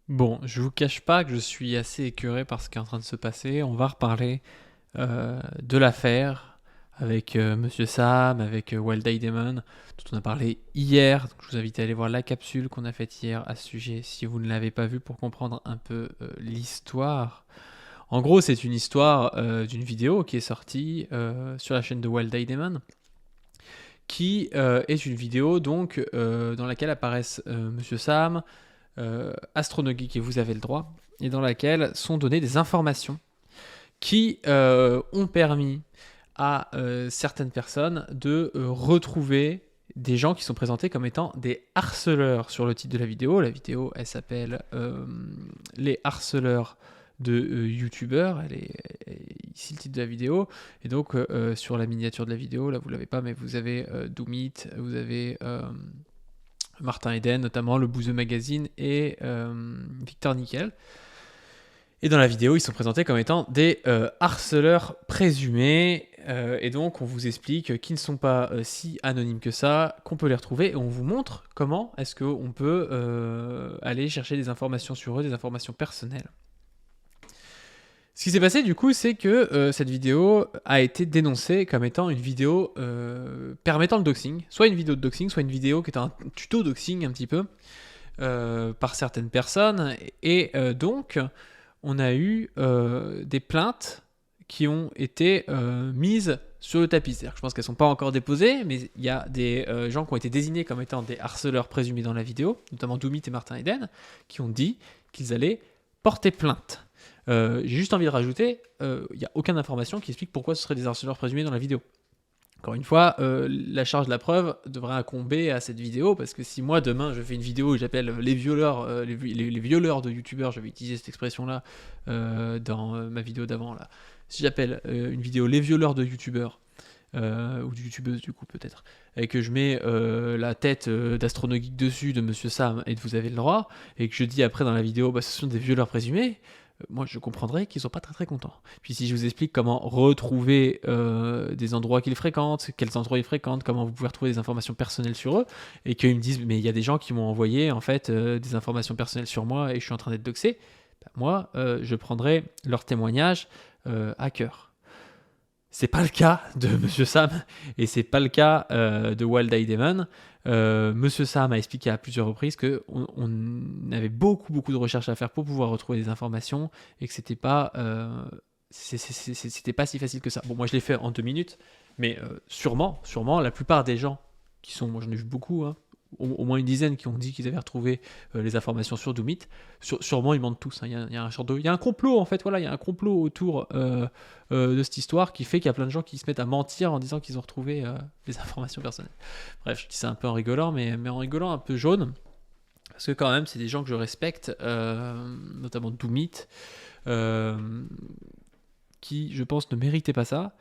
Bon, je vous cache pas que je suis assez écœuré par ce qui est en train de se passer. On va reparler de l'affaire avec Monsieur Sam, avec Wild Eye Demon, dont on a parlé hier. Donc, je vous invite à aller voir la capsule qu'on a faite hier à ce sujet, si vous ne l'avez pas vue, pour comprendre un peu l'histoire. En gros, c'est une histoire d'une vidéo qui est sortie sur la chaîne de Wild Eye Demon, qui est une vidéo donc dans laquelle apparaissent Monsieur Sam, Astronogeek et Vous avez le droit, et dans laquelle sont données des informations qui ont permis à certaines personnes de retrouver des gens qui sont présentés comme étant des harceleurs sur le titre de la vidéo. La vidéo, elle s'appelle Les harceleurs de youtubeurs. Ici le titre de la vidéo. Et donc, sur la miniature de la vidéo, là vous l'avez pas, mais vous avez Doomit, vous avez Martin Eden, notamment le Bouzeux Magazine et Victor Nickel. Et dans la vidéo, ils sont présentés comme étant des harceleurs présumés. Et donc, on vous explique qu'ils ne sont pas si anonymes que ça, qu'on peut les retrouver. Et on vous montre comment est-ce qu'on peut aller chercher des informations sur eux, des informations personnelles. Ce qui s'est passé, du coup, c'est que cette vidéo a été dénoncée comme étant une vidéo permettant le doxing. Soit une vidéo de doxing, soit une vidéo qui est un tuto doxing un petit peu, par certaines personnes. Et donc, on a eu des plaintes qui ont été mises sur le tapis. C'est-à-dire que je pense qu'elles ne sont pas encore déposées, mais il y a des gens qui ont été désignés comme étant des harceleurs présumés dans la vidéo, notamment Doomit et Martin Eden, qui ont dit qu'ils allaient porter plainte. J'ai juste envie de rajouter, il n'y a aucune information qui explique pourquoi ce seraient des harceleurs présumés dans la vidéo. Encore une fois, la charge de la preuve devrait incomber à cette vidéo, parce que si moi demain je fais une vidéo où j'appelle les violeurs, les violeurs de youtubeurs, je vais utiliser cette expression-là dans ma vidéo d'avant, là. Si j'appelle une vidéo les violeurs de youtubeurs, ou de youtubeuse du coup peut-être, et que je mets la tête d'Astronogeek dessus de Monsieur Sam et de Vous avez le droit, et que je dis après dans la vidéo, bah, ce sont des violeurs présumés, moi je comprendrais qu'ils sont pas très très contents. Puis si je vous explique comment retrouver des endroits qu'ils fréquentent, quels endroits ils fréquentent, comment vous pouvez retrouver des informations personnelles sur eux, et qu'ils me disent mais il y a des gens qui m'ont envoyé en fait des informations personnelles sur moi et je suis en train d'être doxé, bah, moi je prendrais leur témoignage à cœur. C'est pas le cas de Monsieur Sam et c'est pas le cas de Wild Eye Demon. Monsieur Sam a expliqué à plusieurs reprises qu'on avait beaucoup de recherches à faire pour pouvoir retrouver des informations et que c'était pas c'était pas si facile que ça. Bon, moi je l'ai fait en 2 minutes, mais sûrement, la plupart des gens qui sont, moi j'en ai vu beaucoup, hein, au moins une dizaine qui ont dit qu'ils avaient retrouvé les informations sur Doomit. Sûrement ils mentent tous. Hein. Il y a un complot en fait. Voilà, il y a un complot autour de cette histoire qui fait qu'il y a plein de gens qui se mettent à mentir en disant qu'ils ont retrouvé des informations personnelles. Bref, je dis ça un peu en rigolant, mais en rigolant un peu jaune. Parce que quand même, c'est des gens que je respecte, notamment Doomit, qui, je pense, ne méritait pas ça,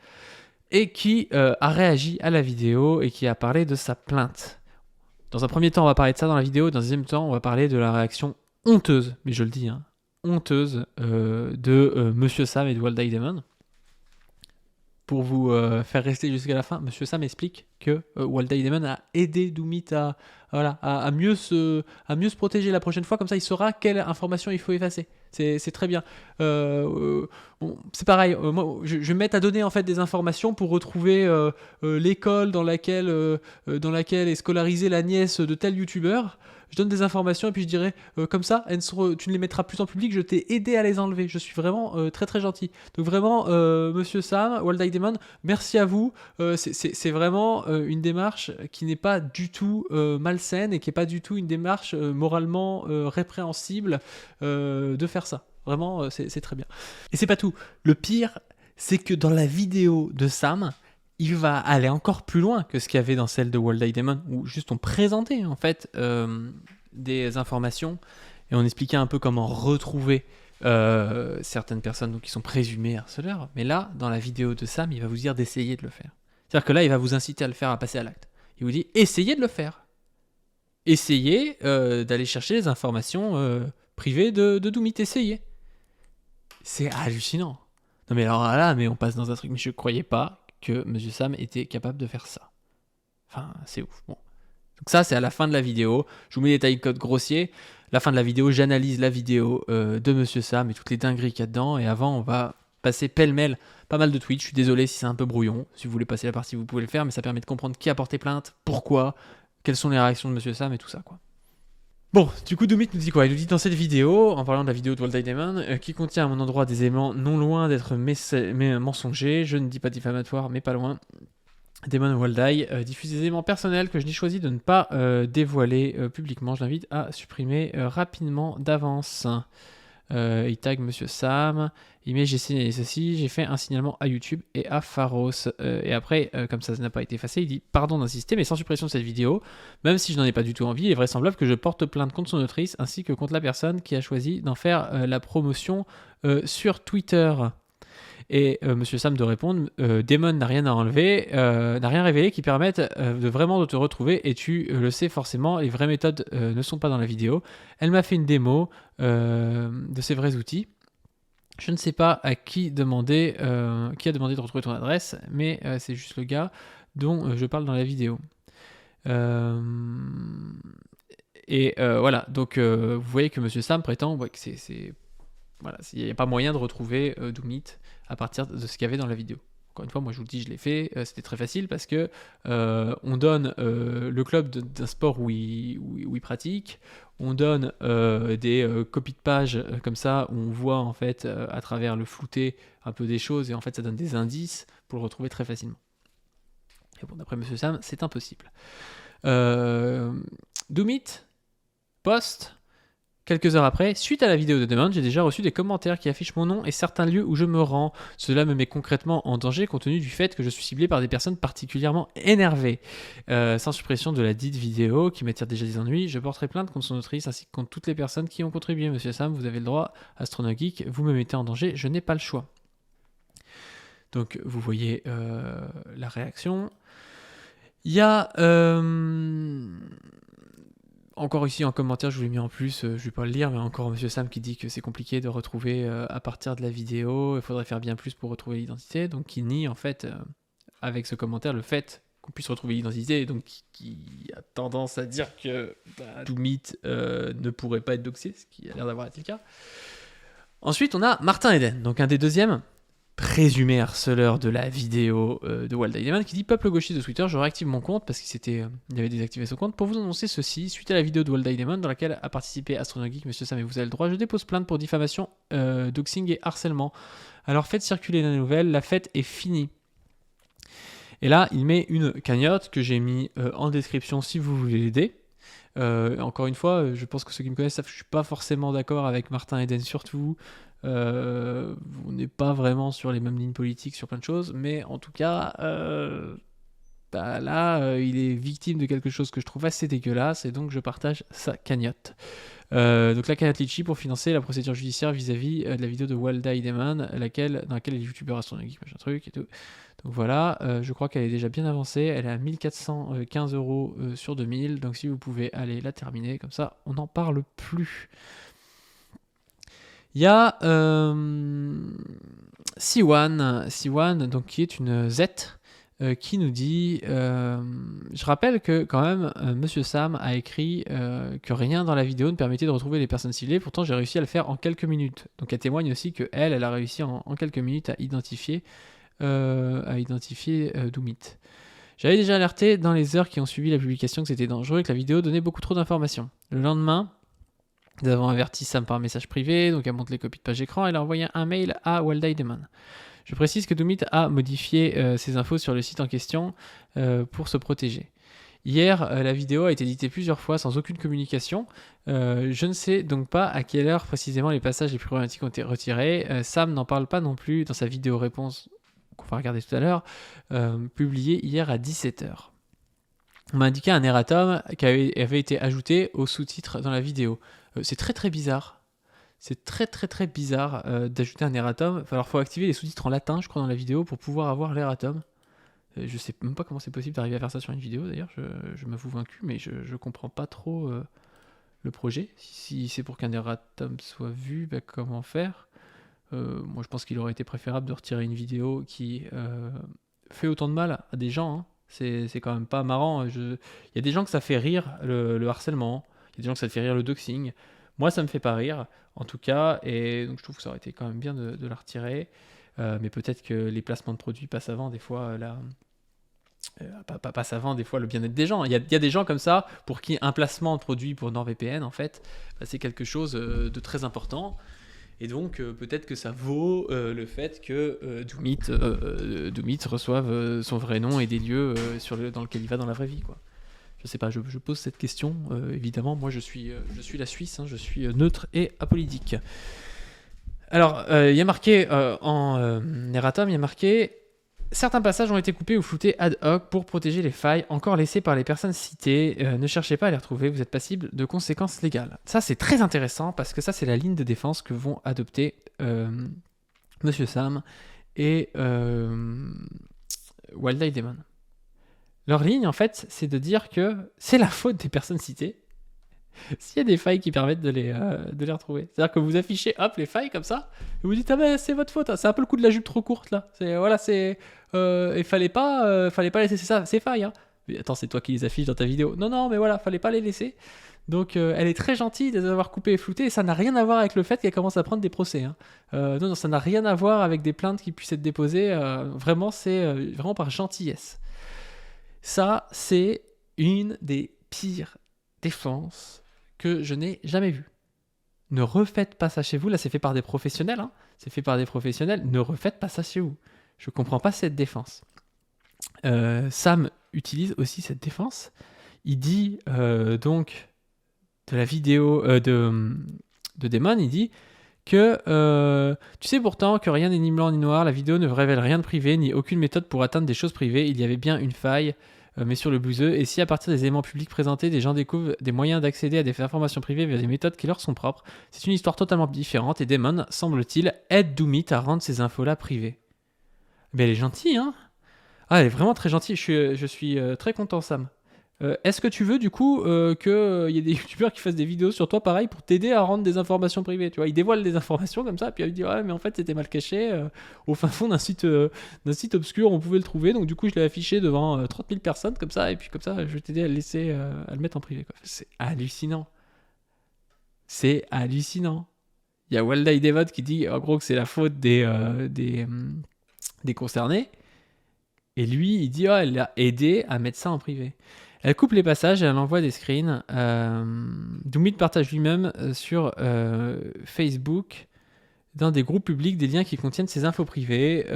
et qui a réagi à la vidéo et qui a parlé de sa plainte. Dans un premier temps, on va parler de ça dans la vidéo. Dans un deuxième temps, on va parler de la réaction honteuse, mais je le dis, hein, honteuse de Monsieur Sam et de Wild Eye Demon. Pour vous faire rester jusqu'à la fin, Monsieur Sam explique que Wild Eye Demon a aidé Doomit à mieux se protéger la prochaine fois. Comme ça, il saura quelle information il faut effacer. C'est très bien. C'est pareil. Moi, je vais me mettre à donner en fait des informations pour retrouver l'école dans laquelle est scolarisée la nièce de tel youtubeur. Je donne des informations et puis je dirais comme ça, tu ne les mettras plus en public. Je t'ai aidé à les enlever. Je suis vraiment très très gentil. Donc vraiment, Monsieur Sam, Wild Eye Demon, merci à vous. C'est vraiment une démarche qui n'est pas du tout malsaine et qui n'est pas du tout une démarche moralement répréhensible de faire ça. Vraiment, c'est très bien. Et c'est pas tout. Le pire, c'est que dans la vidéo de Sam, il va aller encore plus loin que ce qu'il y avait dans celle de Wild Eye Demon, où juste on présentait en fait des informations et on expliquait un peu comment retrouver certaines personnes donc, qui sont présumées harceleurs. Mais là, dans la vidéo de Sam, il va vous dire d'essayer de le faire. C'est-à-dire que là, il va vous inciter à le faire, à passer à l'acte. Il vous dit, essayez de le faire. Essayez d'aller chercher les informations privées de Doomit. Essayez. C'est hallucinant. Non mais alors là, mais on passe dans un truc, mais je croyais pas que Monsieur Sam était capable de faire ça. Enfin, c'est ouf. Bon. Donc ça, c'est à la fin de la vidéo. Je vous mets des timecode grossiers. La fin de la vidéo, j'analyse la vidéo de Monsieur Sam et toutes les dingueries qu'il y a dedans. Et avant, on va passer pêle-mêle pas mal de tweets. Je suis désolé si c'est un peu brouillon. Si vous voulez passer la partie, vous pouvez le faire, mais ça permet de comprendre qui a porté plainte, pourquoi, quelles sont les réactions de Monsieur Sam et tout ça, quoi. Bon, du coup, Doomit nous dit quoi? Il nous dit dans cette vidéo, en parlant de la vidéo de Walt Diamond, qui contient à mon endroit des éléments non loin d'être mensongers, je ne dis pas diffamatoire, mais pas loin. Damon Waldai diffuse des éléments personnels que je n'ai choisi de ne pas dévoiler publiquement. Je l'invite à supprimer rapidement d'avance. Il tag Monsieur Sam. Il met j'ai signalé ceci, j'ai fait un signalement à YouTube et à Pharos. Et après, comme ça n'a pas été effacé, il dit pardon d'insister, mais sans suppression de cette vidéo. Même si je n'en ai pas du tout envie, il est vraisemblable que je porte plainte contre son autrice ainsi que contre la personne qui a choisi d'en faire la promotion sur Twitter. Et Monsieur Sam de répondre, Damon n'a rien à enlever, n'a rien révélé qui permette de vraiment de te retrouver, et tu le sais forcément, les vraies méthodes ne sont pas dans la vidéo. Elle m'a fait une démo de ses vrais outils. Je ne sais pas à qui demander, qui a demandé de retrouver ton adresse, mais c'est juste le gars dont je parle dans la vidéo. Voilà, donc vous voyez que Monsieur Sam prétend que c'est voilà, il n'y a pas moyen de retrouver Doomit à partir de ce qu'il y avait dans la vidéo. Encore une fois, moi je vous le dis, je l'ai fait, c'était très facile parce que on donne le club d'un sport où il pratique, on donne des copies de pages comme ça, où on voit en fait à travers le flouté un peu des choses, et en fait ça donne des indices pour le retrouver très facilement. Et bon, d'après Monsieur Sam, c'est impossible. Doomit poste. Quelques heures après, suite à la vidéo de Damon, j'ai déjà reçu des commentaires qui affichent mon nom et certains lieux où je me rends. Cela me met concrètement en danger compte tenu du fait que je suis ciblé par des personnes particulièrement énervées. Sans suppression de la dite vidéo qui m'attire déjà des ennuis, je porterai plainte contre son autrice ainsi que contre toutes les personnes qui ont contribué. Monsieur Sam, vous avez le droit, Astronogeek, vous me mettez en danger, je n'ai pas le choix. Donc vous voyez la réaction. Il y a... Encore ici en commentaire, je vous l'ai mis en plus, je ne vais pas le lire, mais encore Monsieur Sam qui dit que c'est compliqué de retrouver à partir de la vidéo, il faudrait faire bien plus pour retrouver l'identité, donc qui nie en fait avec ce commentaire le fait qu'on puisse retrouver l'identité, donc qui a tendance à dire que Doomit ne pourrait pas être doxé, ce qui a l'air d'avoir été le cas. Ensuite, on a Martin Eden, donc un des deuxièmes présumé harceleur de la vidéo de Walt Diamond, qui dit peuple gauchiste de Twitter, je réactive mon compte parce qu'il avait désactivé son compte pour vous annoncer ceci. Suite à la vidéo de Walt Diamond dans laquelle a participé Astronogeek, Monsieur Sam et vous avez le droit, je dépose plainte pour diffamation, doxing et harcèlement. Alors faites circuler la nouvelle, la fête est finie. Et là, il met une cagnotte que j'ai mis en description si vous voulez l'aider. Encore une fois, je pense que ceux qui me connaissent savent que je suis pas forcément d'accord avec Martin Eden surtout. On n'est pas vraiment sur les mêmes lignes politiques sur plein de choses, mais en tout cas, là, il est victime de quelque chose que je trouve assez dégueulasse, et donc je partage sa cagnotte. Donc la cagnotte Litchi pour financer la procédure judiciaire vis-à-vis de la vidéo de Waldai Demon, dans laquelle les youtubeurs astronomiques, machin truc et tout. Donc voilà, je crois qu'elle est déjà bien avancée, elle est à 1415 € sur 2000, donc si vous pouvez aller la terminer, comme ça on n'en parle plus. Il y a C1, donc qui est une Z, qui nous dit je rappelle que quand même Monsieur Sam a écrit que rien dans la vidéo ne permettait de retrouver les personnes ciblées, pourtant j'ai réussi à le faire en quelques minutes. Donc elle témoigne aussi que elle a réussi en quelques minutes à identifier Doomit. J'avais déjà alerté dans les heures qui ont suivi la publication que c'était dangereux et que la vidéo donnait beaucoup trop d'informations. Le lendemain, nous avons averti Sam par message privé, donc elle montre les copies de page écran, elle a envoyé un mail à Waldai Demon. Je précise que Doomit a modifié ses infos sur le site en question pour se protéger. Hier, la vidéo a été éditée plusieurs fois sans aucune communication. Je ne sais donc pas à quelle heure précisément les passages les plus problématiques ont été retirés. Sam n'en parle pas non plus dans sa vidéo réponse qu'on va regarder tout à l'heure, publiée hier à 17h. On m'a indiqué un erratum qui avait été ajouté au sous-titre dans la vidéo. C'est très très bizarre. C'est très très très bizarre d'ajouter un erratum. Alors il faut activer les sous-titres en latin, je crois, dans la vidéo pour pouvoir avoir l'erratum. Je sais même pas comment c'est possible d'arriver à faire ça sur une vidéo d'ailleurs, je m'avoue vaincu, mais je comprends pas trop le projet. Si c'est pour qu'un erratum soit vu, comment faire? Moi je pense qu'il aurait été préférable de retirer une vidéo qui fait autant de mal à des gens, hein. C'est quand même pas marrant. Il y a des gens que ça fait rire le harcèlement, il y a des gens que ça fait rire le doxing. Moi, ça me fait pas rire, en tout cas, et donc je trouve que ça aurait été quand même bien de la retirer. Mais peut-être que les placements de produits passent avant, des fois, passe avant, des fois, le bien-être des gens. Il y a des gens comme ça pour qui un placement de produit pour NordVPN, en fait, c'est quelque chose de très important. Et donc, peut-être que ça vaut le fait que Doomit reçoive son vrai nom et des lieux dans lesquels il va dans la vraie vie, quoi. Je sais pas, je pose cette question. Évidemment, moi, je suis la Suisse, hein, je suis neutre et apolitique. Alors, il y a marqué en erratum, il y a marqué certains passages ont été coupés ou floutés ad hoc pour protéger les failles encore laissées par les personnes citées. Ne cherchez pas à les retrouver, vous êtes passible de conséquences légales. Ça, c'est très intéressant parce que ça, c'est la ligne de défense que vont adopter Monsieur Sam et Wild Eye Demon. Leur ligne, en fait, c'est de dire que c'est la faute des personnes citées s'il y a des failles qui permettent de les retrouver. C'est-à-dire que vous affichez, hop, les failles comme ça, et vous dites, ah ben c'est votre faute, hein. C'est un peu le coup de la jupe trop courte là. Il fallait pas laisser ces failles. Hein. Mais attends, c'est toi qui les affiches dans ta vidéo. Non, mais voilà, fallait pas les laisser. Donc elle est très gentille de les avoir coupées et floutées, et ça n'a rien à voir avec le fait qu'elle commence à prendre des procès. Hein. Non, ça n'a rien à voir avec des plaintes qui puissent être déposées. Vraiment, c'est vraiment par gentillesse. Ça, c'est une des pires défenses que je n'ai jamais vu. Ne refaites pas ça chez vous. Là, c'est fait par des professionnels. Hein. C'est fait par des professionnels. Ne refaites pas ça chez vous. Je comprends pas cette défense. Sam utilise aussi cette défense. Il dit donc de la vidéo de Damon, il dit que tu sais pourtant que rien n'est ni blanc ni noir. La vidéo ne révèle rien de privé ni aucune méthode pour atteindre des choses privées. Il y avait bien une faille. Mais sur le bouseux, et si à partir des éléments publics présentés, des gens découvrent des moyens d'accéder à des informations privées via des méthodes qui leur sont propres, c'est une histoire totalement différente et Damon, semble-t-il, aide Doomit à rendre ces infos-là privées. Mais elle est gentille, hein. Ah, elle est vraiment très gentille, je suis très content, Sam. Est-ce que tu veux, du coup, qu'il y ait des youtubeurs qui fassent des vidéos sur toi, pareil, pour t'aider à rendre des informations privées, tu vois, ils dévoilent des informations comme ça, puis ils disent, ouais, mais en fait, c'était mal caché, au fin fond d'un site obscur, on pouvait le trouver, donc du coup, je l'ai affiché devant 30 000 personnes, comme ça, et puis comme ça, je vais t'aider à à le mettre en privé, quoi. C'est hallucinant. C'est hallucinant. Il y a Walday Devod qui dit, en gros, que c'est la faute des concernés, et lui, il dit, elle l'a aidé à mettre ça en privé. Elle coupe les passages et elle envoie des screens. Doomit partage lui-même sur Facebook, dans des groupes publics, des liens qui contiennent ses infos privées.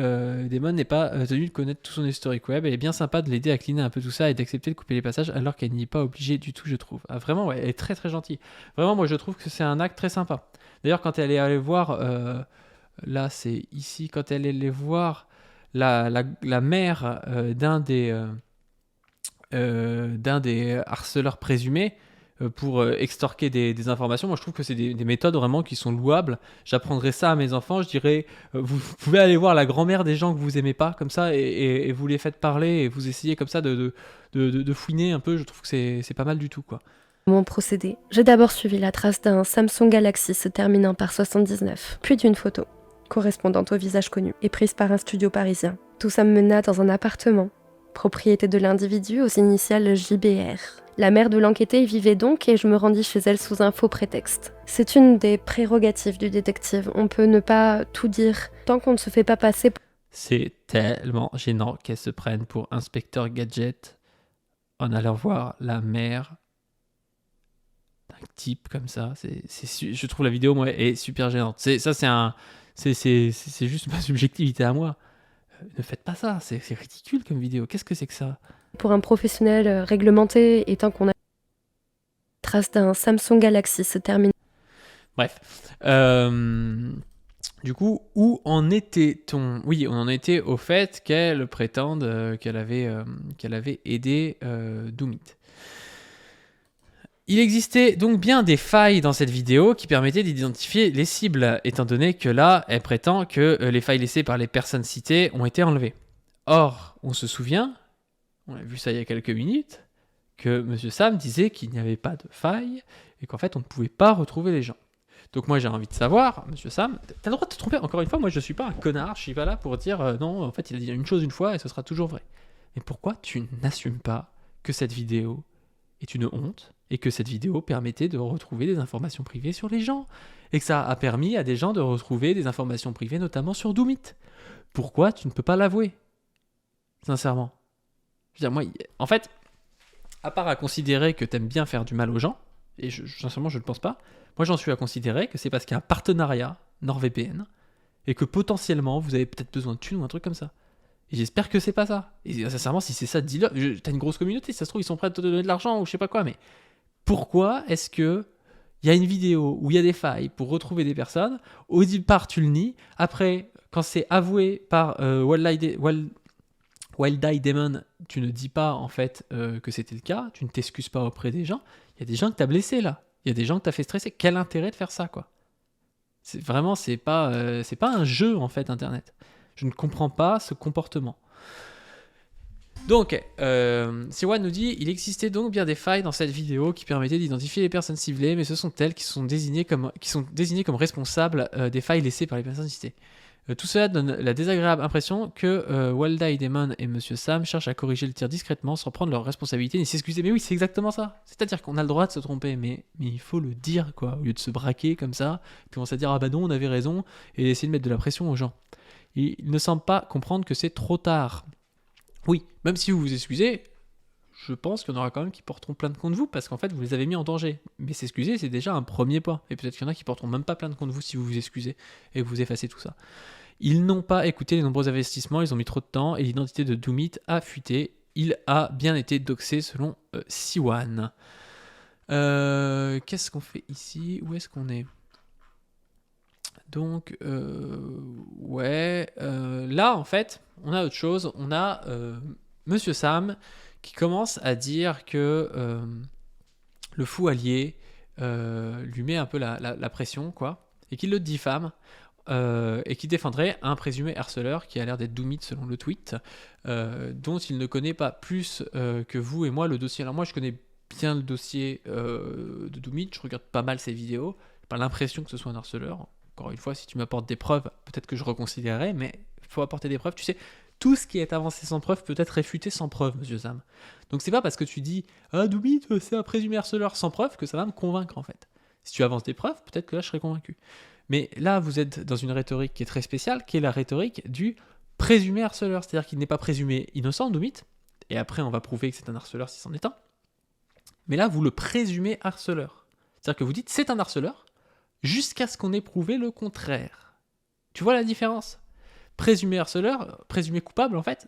Damon n'est pas tenu de connaître tout son historique web. Elle est bien sympa de l'aider à cleaner un peu tout ça et d'accepter de couper les passages alors qu'elle n'y est pas obligée du tout, je trouve. Ah, vraiment, ouais, elle est très très gentille. Vraiment, moi je trouve que c'est un acte très sympa. D'ailleurs, quand elle est allée voir, là c'est ici, quand elle est allée voir la mère d'un des harceleurs présumés pour extorquer des informations. Moi, je trouve que c'est des méthodes vraiment qui sont louables. J'apprendrai ça à mes enfants. Je dirais, vous pouvez aller voir la grand-mère des gens que vous aimez pas, comme ça, et vous les faites parler, et vous essayez comme ça de fouiner un peu. Je trouve que c'est pas mal du tout, quoi. Mon procédé. J'ai d'abord suivi la trace d'un Samsung Galaxy se terminant par 79, puis d'une photo, correspondante au visage connu, et prise par un studio parisien. Tout ça me mena dans un appartement, propriété de l'individu aux initiales JBR. La mère de l'enquêtée y vivait donc et je me rendis chez elle sous un faux prétexte. C'est une des prérogatives du détective. On peut ne pas tout dire tant qu'on ne se fait pas passer pour... C'est tellement gênant qu'elle se prenne pour inspecteur gadget en allant voir la mère d'un type comme ça. Je trouve la vidéo, moi, est super gênante. C'est juste ma subjectivité à moi. Ne faites pas ça, c'est ridicule comme vidéo. Qu'est-ce que c'est que ça? Pour un professionnel réglementé, et tant qu'on a trace d'un Samsung Galaxy se termine. Bref. Du coup, où en était-on? Oui, on en était au fait qu'elle prétende qu'elle avait aidé Doomit. Il existait donc bien des failles dans cette vidéo qui permettaient d'identifier les cibles, étant donné que là, elle prétend que les failles laissées par les personnes citées ont été enlevées. Or, on se souvient, on a vu ça il y a quelques minutes, que M. Sam disait qu'il n'y avait pas de failles et qu'en fait, on ne pouvait pas retrouver les gens. Donc moi, j'ai envie de savoir, M. Sam, t'as le droit de te tromper. Encore une fois, moi, je suis pas un connard, je suis pas là pour dire non, en fait, il a dit une chose une fois et ce sera toujours vrai. Mais pourquoi tu n'assumes pas que cette vidéo est une honte et que cette vidéo permettait de retrouver des informations privées sur les gens et que ça a permis à des gens de retrouver des informations privées, notamment sur Doomit? Pourquoi tu ne peux pas l'avouer? Sincèrement. Je veux dire, moi, en fait, à part à considérer que t'aimes bien faire du mal aux gens, et sincèrement, je ne pense pas, moi, j'en suis à considérer que c'est parce qu'il y a un partenariat NordVPN et que potentiellement, vous avez peut-être besoin de thunes ou un truc comme ça. Et j'espère que c'est pas ça. Et sincèrement, si c'est ça, dis-le. T'as une grosse communauté, si ça se trouve, ils sont prêts à te donner de l'argent ou je sais pas quoi, mais pourquoi est-ce que il y a une vidéo où il y a des failles pour retrouver des personnes, au départ, tu le nies, après, quand c'est avoué par Wild Eye Demon, tu ne dis pas en fait que c'était le cas, tu ne t'excuses pas auprès des gens. Il y a des gens que tu as blessés là, il y a des gens que tu as fait stresser. Quel intérêt de faire ça, quoi? C'est vraiment, c'est pas un jeu en fait, Internet. Je ne comprends pas ce comportement. Donc, Siwan nous dit, il existait donc bien des failles dans cette vidéo qui permettaient d'identifier les personnes ciblées, mais ce sont elles qui sont désignées comme responsables des failles laissées par les personnes citées. Tout cela donne la désagréable impression que Wild Eye Demon et Monsieur Sam cherchent à corriger le tir discrètement sans prendre leurs responsabilités ni s'excuser. Mais oui, c'est exactement ça. C'est-à-dire qu'on a le droit de se tromper, mais il faut le dire, quoi, au lieu de se braquer comme ça, puis on s'est dire, ah bah non, on avait raison, et essayer de mettre de la pression aux gens. Il ne semble pas comprendre que c'est trop tard. Oui, même si vous vous excusez, je pense qu'il y en aura quand même qui porteront plainte contre vous, parce qu'en fait, vous les avez mis en danger. Mais s'excuser, c'est déjà un premier pas. Et peut-être qu'il y en a qui porteront même pas plainte contre vous si vous vous excusez, et que vous effacez tout ça. Ils n'ont pas écouté les nombreux investissements, ils ont mis trop de temps, et l'identité de Doomit a fuité. Il a bien été doxé selon Siwan. Qu'est-ce qu'on fait ici? Où est-ce qu'on est? Donc, là, en fait, on a autre chose. On a Monsieur Sam qui commence à dire que le fou allié lui met un peu la pression, quoi, et qu'il le diffame, et qui défendrait un présumé harceleur qui a l'air d'être Doomit selon le tweet, dont il ne connaît pas plus que vous et moi le dossier. Alors moi, je connais bien le dossier de Doomit, je regarde pas mal ses vidéos, j'ai pas l'impression que ce soit un harceleur. Encore une fois, si tu m'apportes des preuves, peut-être que je reconsidérerai, mais il faut apporter des preuves. Tu sais, tout ce qui est avancé sans preuve peut être réfuté sans preuve, Monsieur Sam. Donc c'est pas parce que tu dis « Ah, Doomit, c'est un présumé harceleur sans preuve » que ça va me convaincre, en fait. Si tu avances des preuves, peut-être que là, je serai convaincu. Mais là, vous êtes dans une rhétorique qui est très spéciale, qui est la rhétorique du présumé harceleur. C'est-à-dire qu'il n'est pas présumé innocent, Doomit, et après, on va prouver que c'est un harceleur si c'en est un. Mais là, vous le présumez harceleur. C'est-à-dire que vous dites « C'est un harceleur », jusqu'à ce qu'on ait prouvé le contraire. Tu vois la différence? Présumé harceleur, présumé coupable, en fait,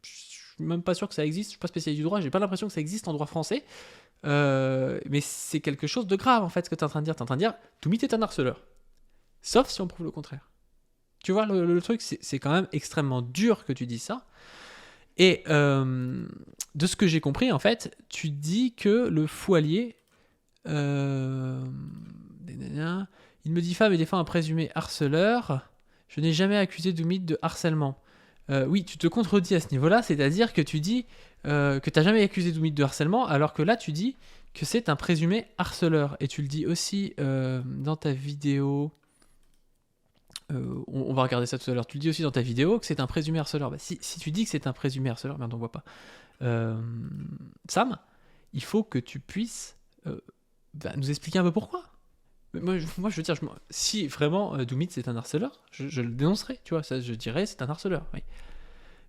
je suis même pas sûr que ça existe, je suis pas spécialiste du droit, j'ai pas l'impression que ça existe en droit français, mais c'est quelque chose de grave, en fait, ce que tu es en train de dire. Tu es en train de dire, Doomit est un harceleur. Sauf si on prouve le contraire. Tu vois, le truc, c'est quand même extrêmement dur que tu dis ça. Et de ce que j'ai compris, en fait, tu dis que le fou allié... il me diffame et défend un présumé harceleur. Je n'ai jamais accusé Doomit de harcèlement. Oui, tu te contredis à ce niveau-là, c'est-à-dire que tu dis que tu n'as jamais accusé Doomit de harcèlement, alors que là, tu dis que c'est un présumé harceleur. Et tu le dis aussi dans ta vidéo... on va regarder ça tout à l'heure. Tu le dis aussi dans ta vidéo que c'est un présumé harceleur. Bah, si tu dis que c'est un présumé harceleur, merde, on voit pas. Sam, il faut que tu puisses nous expliquer un peu pourquoi. Moi, je veux dire, si vraiment Doomit c'est un harceleur, je le dénoncerai, tu vois, ça, je dirais c'est un harceleur, oui.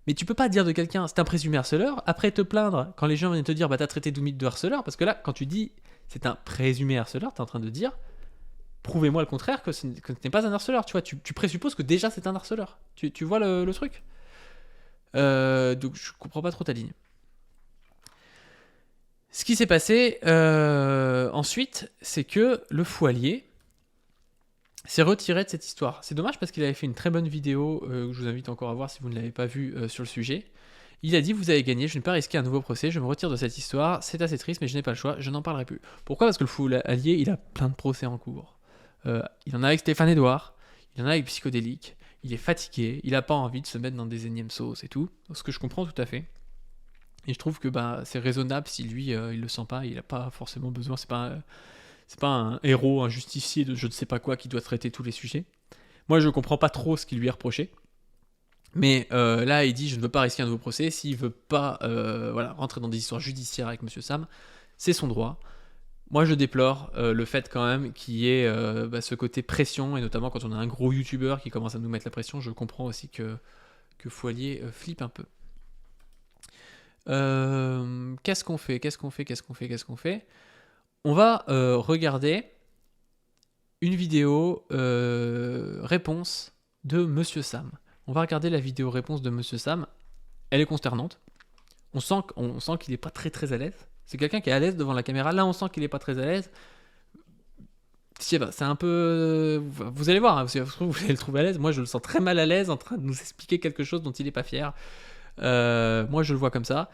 Mais tu peux pas dire de quelqu'un c'est un présumé harceleur, après te plaindre quand les gens viennent te dire bah t'as traité Doomit de harceleur, parce que là, quand tu dis c'est un présumé harceleur, t'es en train de dire prouvez-moi le contraire que ce n'est pas un harceleur, tu vois, tu présupposes que déjà c'est un harceleur. Tu vois le truc? Donc je comprends pas trop ta ligne. Ce qui s'est passé ensuite, c'est que le fou allié s'est retiré de cette histoire. C'est dommage parce qu'il avait fait une très bonne vidéo que je vous invite encore à voir si vous ne l'avez pas vue sur le sujet. Il a dit vous avez gagné, je ne vais pas risquer un nouveau procès, je me retire de cette histoire, c'est assez triste mais je n'ai pas le choix, je n'en parlerai plus. Pourquoi? Parce que le fou allié, il a plein de procès en cours. Il en a avec Stéphane Edouard, il en a avec Psychodélique, il est fatigué, il n'a pas envie de se mettre dans des énièmes sauces et tout, ce que je comprends tout à fait. Et je trouve que c'est raisonnable si lui, il le sent pas, il n'a pas forcément besoin, c'est pas un héros, un justicier de je ne sais pas quoi qui doit traiter tous les sujets. Moi, je comprends pas trop ce qui lui est reproché. Mais là, il dit je ne veux pas risquer un nouveau procès. S'il veut pas rentrer dans des histoires judiciaires avec Monsieur Sam, c'est son droit. Moi, je déplore le fait quand même qu'il y ait ce côté pression, et notamment quand on a un gros youtubeur qui commence à nous mettre la pression. Je comprends aussi que Foilier flippe un peu. Qu'est-ce qu'on fait? On va regarder une vidéo réponse de Monsieur Sam. On va regarder la vidéo réponse de Monsieur Sam. Elle est consternante. On sent qu'il n'est pas très très à l'aise. C'est quelqu'un qui est à l'aise devant la caméra. Là, on sent qu'il n'est pas très à l'aise. Je sais pas, c'est un peu... Vous allez voir, vous allez le trouver à l'aise. Moi, je le sens très mal à l'aise en train de nous expliquer quelque chose dont il n'est pas fier. Moi, je le vois comme ça.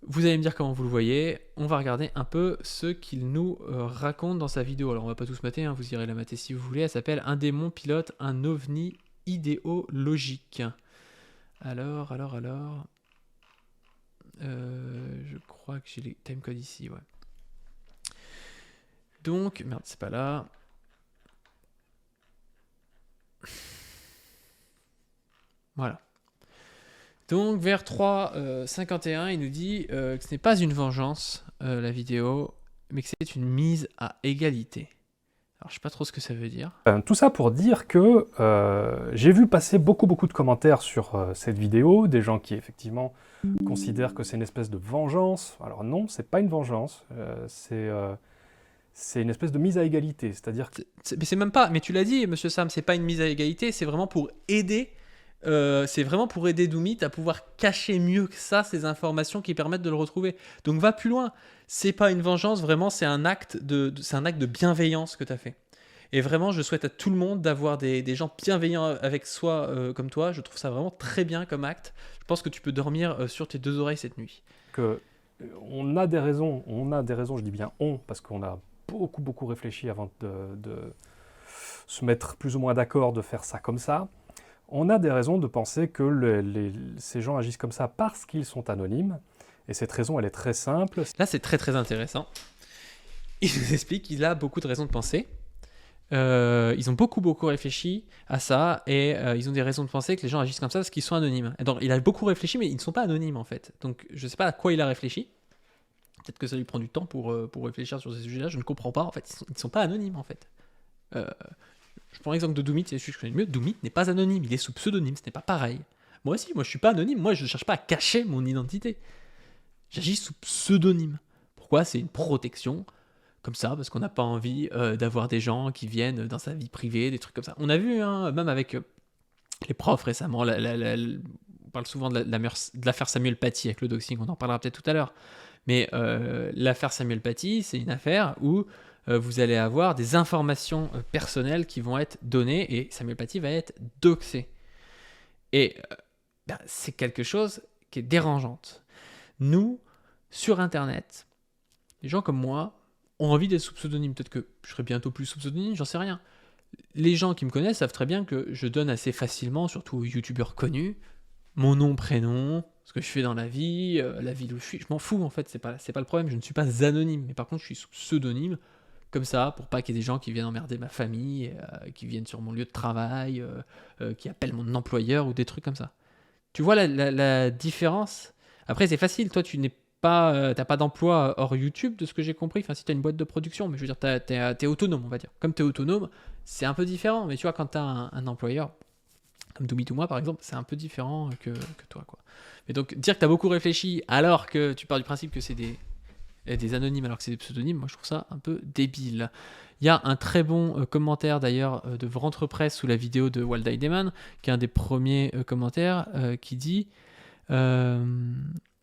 Vous allez me dire comment vous le voyez. On va regarder un peu ce qu'il nous raconte dans sa vidéo. Alors, on va pas tous mater, vous irez la mater si vous voulez. Elle s'appelle « Un démon pilote un ovni idéologique ». Alors... je crois que j'ai les timecodes ici, ouais. Donc, merde, c'est pas là. Voilà. Donc, vers 3h51, il nous dit que ce n'est pas une vengeance, la vidéo, mais que c'est une mise à égalité. Alors, je sais pas trop ce que ça veut dire. Tout ça pour dire que j'ai vu passer beaucoup de commentaires sur cette vidéo, des gens qui effectivement considèrent que c'est une espèce de vengeance. Alors non, c'est pas une vengeance, c'est une espèce de mise à égalité, c'est-à-dire que... Mais c'est même pas, mais tu l'as dit, Monsieur Sam, c'est pas une mise à égalité, c'est vraiment pour aider... Doomit à pouvoir cacher mieux que ça ces informations qui permettent de le retrouver. Donc va plus loin. C'est pas une vengeance, vraiment, c'est un acte de bienveillance que tu as fait. Et vraiment, je souhaite à tout le monde d'avoir des gens bienveillants avec soi comme toi. Je trouve ça vraiment très bien comme acte. Je pense que tu peux dormir sur tes deux oreilles cette nuit. On a des raisons, je dis bien on, parce qu'on a beaucoup réfléchi avant de se mettre plus ou moins d'accord de faire ça comme ça. On a des raisons de penser que ces gens agissent comme ça parce qu'ils sont anonymes. Et cette raison, elle est très simple. Là, c'est très intéressant. Il nous explique qu'il a beaucoup de raisons de penser. Ils ont beaucoup réfléchi à ça. Et ils ont des raisons de penser que les gens agissent comme ça parce qu'ils sont anonymes. Et donc, il a beaucoup réfléchi, mais ils ne sont pas anonymes, en fait. Donc, je ne sais pas à quoi il a réfléchi. Peut-être que ça lui prend du temps pour réfléchir sur ces sujets-là. Je ne comprends pas. En fait, ils ne sont pas anonymes, en fait. Je prends l'exemple de Doomit, c'est celui que je connais le mieux. Doomit n'est pas anonyme, il est sous pseudonyme, ce n'est pas pareil. Moi aussi, je suis pas anonyme, moi je ne cherche pas à cacher mon identité. J'agis sous pseudonyme. Pourquoi ? C'est une protection, comme ça, parce qu'on n'a pas envie d'avoir des gens qui viennent dans sa vie privée, des trucs comme ça. On a vu, même avec les profs récemment, on parle souvent de l'affaire Samuel Paty avec le doxing, on en parlera peut-être tout à l'heure. Mais l'affaire Samuel Paty, c'est une affaire où vous allez avoir des informations personnelles qui vont être données et Samuel Paty va être doxé. Et c'est quelque chose qui est dérangeante. Nous, sur Internet, les gens comme moi ont envie d'être sous pseudonyme. Peut-être que je serai bientôt plus sous pseudonyme, j'en sais rien. Les gens qui me connaissent savent très bien que je donne assez facilement, surtout aux youtubeurs connus, mon nom, prénom, ce que je fais dans la vie, la ville où je suis. Je m'en fous en fait, c'est pas le problème. Je ne suis pas anonyme, mais par contre je suis sous pseudonyme. Comme ça, pour pas qu'il y ait des gens qui viennent emmerder ma famille, qui viennent sur mon lieu de travail, qui appellent mon employeur ou des trucs comme ça. Tu vois la différence ? Après, c'est facile. Toi, tu n'es pas, t'as pas d'emploi hors YouTube, de ce que j'ai compris. Enfin, si tu as une boîte de production, mais je veux dire, t'es autonome, on va dire. Comme tu es autonome, c'est un peu différent. Mais tu vois, quand tu as un employeur, comme Doomit ou moi, par exemple, c'est un peu différent que toi, quoi. Mais donc, dire que tu as beaucoup réfléchi alors que tu pars du principe que c'est des anonymes alors que c'est des pseudonymes, moi je trouve ça un peu débile. Il y a un très bon commentaire d'ailleurs de Vrentre-Presse sous la vidéo de Waldy Demon, qui est un des premiers commentaires, qui dit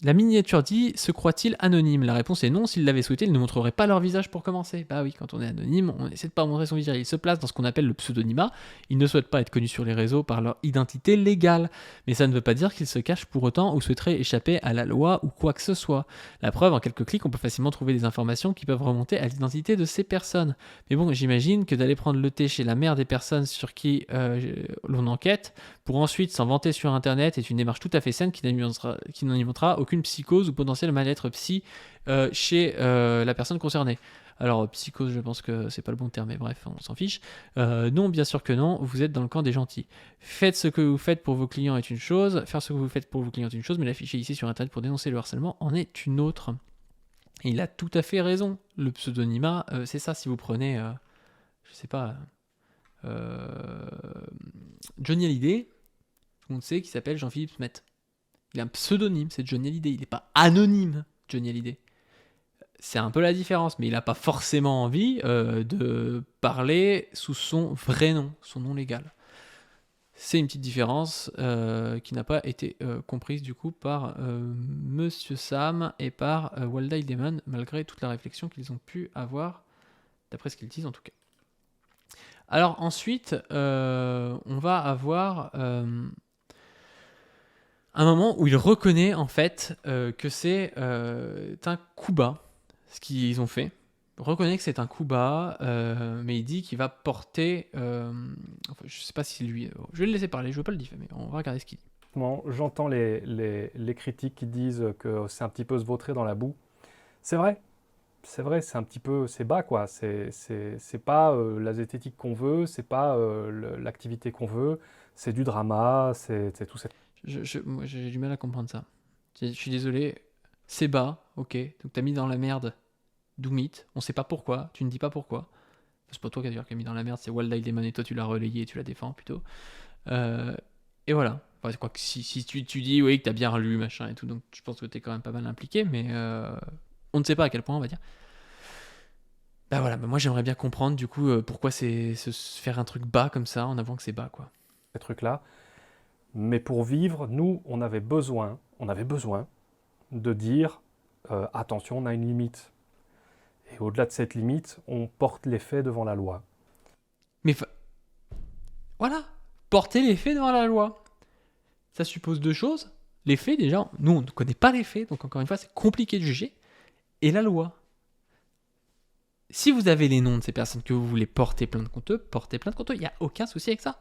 la miniature dit « Se croit-il anonyme ?» La réponse est non. S'ils l'avaient souhaité, ils ne montreraient pas leur visage pour commencer. Bah oui, quand on est anonyme, on essaie de pas montrer son visage. Ils se placent dans ce qu'on appelle le pseudonymat. Ils ne souhaitent pas être connus sur les réseaux par leur identité légale. Mais ça ne veut pas dire qu'ils se cachent pour autant ou souhaiteraient échapper à la loi ou quoi que ce soit. La preuve, en quelques clics, on peut facilement trouver des informations qui peuvent remonter à l'identité de ces personnes. Mais bon, j'imagine que d'aller prendre le thé chez la mère des personnes sur qui l'on enquête, pour ensuite s'en vanter sur Internet, est une démarche tout à fait saine qui n'alimentera aucune psychose ou potentiel mal-être psy chez la personne concernée. Alors, psychose, je pense que c'est pas le bon terme, mais bref, on s'en fiche. Non, bien sûr que non, vous êtes dans le camp des gentils. Faites ce que vous faites pour vos clients est une chose, faire ce que vous faites pour vos clients est une chose, mais l'afficher ici sur Internet pour dénoncer le harcèlement en est une autre. Et il a tout à fait raison. Le pseudonymat, c'est ça, si vous prenez, je sais pas, Johnny Hallyday, on sait qu'il s'appelle Jean-Philippe Smet. Il a un pseudonyme, c'est Johnny Hallyday. Il n'est pas anonyme, Johnny Hallyday. C'est un peu la différence, mais il n'a pas forcément envie de parler sous son vrai nom, son nom légal. C'est une petite différence qui n'a pas été comprise du coup par Monsieur Sam et par Waldy Damon, malgré toute la réflexion qu'ils ont pu avoir, d'après ce qu'ils disent en tout cas. Alors ensuite, on va avoir un moment où il reconnaît en fait que c'est un coup bas, ce qu'ils ont fait. Il reconnaît que c'est un coup bas, mais il dit qu'il va porter... enfin, je sais pas si lui... je vais le laisser parler, je veux pas le diffamer, on va regarder ce qu'il dit. J'entends les critiques qui disent que c'est un petit peu se vautrer dans la boue. C'est vrai, c'est un petit peu, c'est bas quoi. C'est pas la zététique qu'on veut, c'est pas l'activité qu'on veut, c'est du drama, c'est tout ça. Moi, j'ai du mal à comprendre ça. Je suis désolé, c'est bas, ok, donc t'as mis dans la merde Doomit, on sait pas pourquoi, tu ne dis pas pourquoi. C'est pas toi qui as mis dans la merde, c'est Waldy Damon et toi tu l'as relayé et tu la défends plutôt. Et voilà. Enfin, quoi que si tu dis oui que t'as bien lu machin et tout, donc je pense que t'es quand même pas mal impliqué, mais on ne sait pas à quel point on va dire. Bah voilà, moi j'aimerais bien comprendre du coup pourquoi c'est se faire un truc bas comme ça en avouant que c'est bas quoi. Ces trucs-là. Mais pour vivre, nous, on avait besoin de dire attention, on a une limite. Et au-delà de cette limite, on porte les faits devant la loi. Mais voilà, porter les faits devant la loi. Ça suppose deux choses. Les faits, déjà, nous on ne connaît pas les faits, donc encore une fois, c'est compliqué de juger. Et la loi. Si vous avez les noms de ces personnes que vous voulez porter plainte contre eux, portez plainte contre eux. Il n'y a aucun souci avec ça.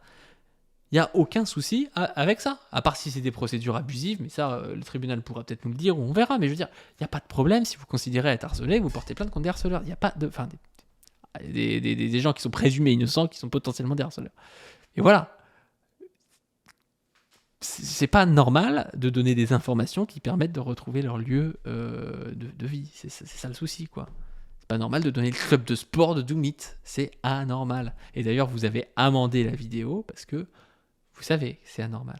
Il n'y a aucun souci avec ça. À part si c'est des procédures abusives, mais ça, le tribunal pourra peut-être nous le dire ou on verra. Mais je veux dire, il n'y a pas de problème si vous considérez être harcelé, vous portez plainte contre des harceleurs. Il n'y a pas de. Enfin, des gens qui sont présumés innocents, qui sont potentiellement des harceleurs. Et voilà. C'est pas normal de donner des informations qui permettent de retrouver leur lieu de vie. C'est ça le souci, quoi. C'est pas normal de donner le club de sport de Doomit. C'est anormal. Et d'ailleurs, vous avez amendé la vidéo parce que vous savez, c'est anormal.